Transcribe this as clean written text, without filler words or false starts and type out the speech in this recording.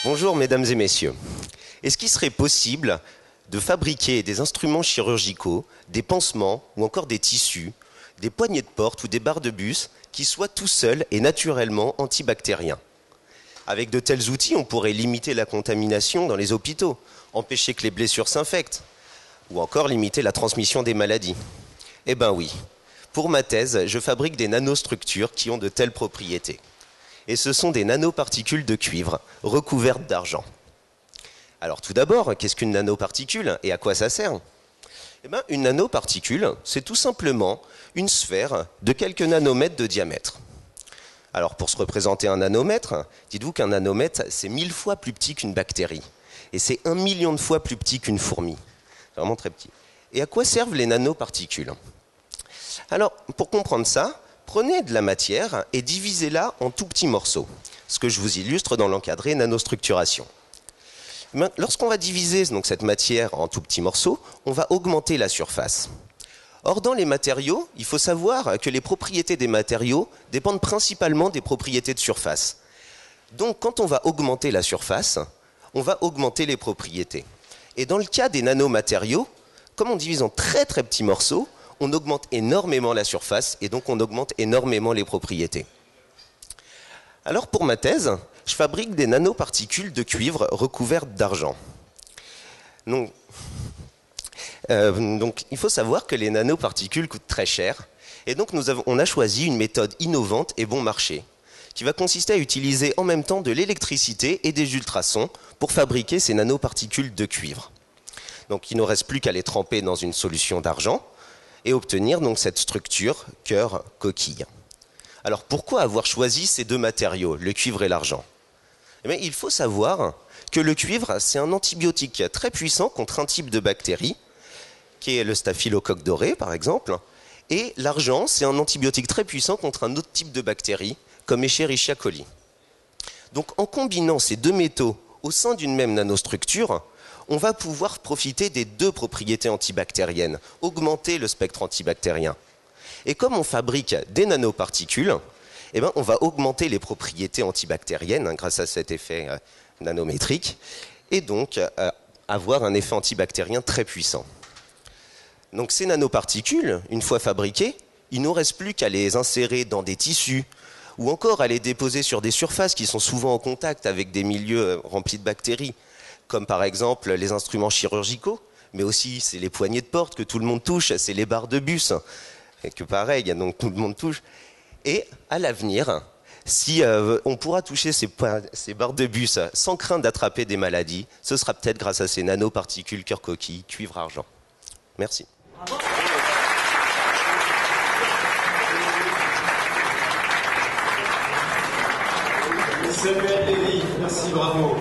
Bonjour mesdames et messieurs. Est-ce qu'il serait possible de fabriquer des instruments chirurgicaux, des pansements ou encore des tissus, des poignées de porte ou des barres de bus qui soient tout seuls et naturellement antibactériens? Avec de tels outils, on pourrait limiter la contamination dans les hôpitaux, empêcher que les blessures s'infectent ou encore limiter la transmission des maladies. Eh ben oui, pour ma thèse, je fabrique des nanostructures qui ont de telles propriétés. Et ce sont des nanoparticules de cuivre recouvertes d'argent. Alors tout d'abord, qu'est-ce qu'une nanoparticule et à quoi ça sert? Eh bien, une nanoparticule, c'est tout simplement une sphère de quelques nanomètres de diamètre. Alors pour se représenter un nanomètre, dites-vous qu'un nanomètre, c'est 1000 fois plus petit qu'une bactérie. Et c'est 1 million de fois plus petit qu'une fourmi. C'est vraiment très petit. Et à quoi servent les nanoparticules? Alors, pour comprendre ça, prenez de la matière et divisez-la en tout petits morceaux. Ce que je vous illustre dans l'encadré nanostructuration. Lorsqu'on va diviser donc, cette matière en tout petits morceaux, on va augmenter la surface. Or, dans les matériaux, il faut savoir que les propriétés des matériaux dépendent principalement des propriétés de surface. Donc, quand on va augmenter la surface, on va augmenter les propriétés. Et dans le cas des nanomatériaux, comme on divise en très très petits morceaux, on augmente énormément la surface et donc on augmente énormément les propriétés. Alors pour ma thèse, je fabrique des nanoparticules de cuivre recouvertes d'argent. Donc il faut savoir que les nanoparticules coûtent très cher et donc on a choisi une méthode innovante et bon marché qui va consister à utiliser en même temps de l'électricité et des ultrasons pour fabriquer ces nanoparticules de cuivre. Donc il ne reste plus qu'à les tremper dans une solution d'argent et obtenir donc cette structure cœur-coquille. Alors pourquoi avoir choisi ces deux matériaux, le cuivre et l'argent? Eh bien, il faut savoir que le cuivre, c'est un antibiotique très puissant contre un type de bactérie, qui est le staphylocoque doré par exemple, et l'argent, c'est un antibiotique très puissant contre un autre type de bactérie, comme Escherichia coli. Donc en combinant ces deux métaux au sein d'une même nanostructure, on va pouvoir profiter des deux propriétés antibactériennes, augmenter le spectre antibactérien. Et comme on fabrique des nanoparticules, eh ben, on va augmenter les propriétés antibactériennes grâce à cet effet nanométrique, et donc avoir un effet antibactérien très puissant. Donc ces nanoparticules, une fois fabriquées, il ne nous reste plus qu'à les insérer dans des tissus, ou encore à les déposer sur des surfaces qui sont souvent en contact avec des milieux remplis de bactéries, comme par exemple les instruments chirurgicaux, mais aussi c'est les poignées de porte que tout le monde touche, c'est les barres de bus, et que pareil, donc tout le monde touche. Et à l'avenir, si on pourra toucher ces barres de bus sans crainte d'attraper des maladies, ce sera peut-être grâce à ces nanoparticules cœur-coquille, cuivre-argent. Merci. Bravo. Samuel Lévy, merci, bravo.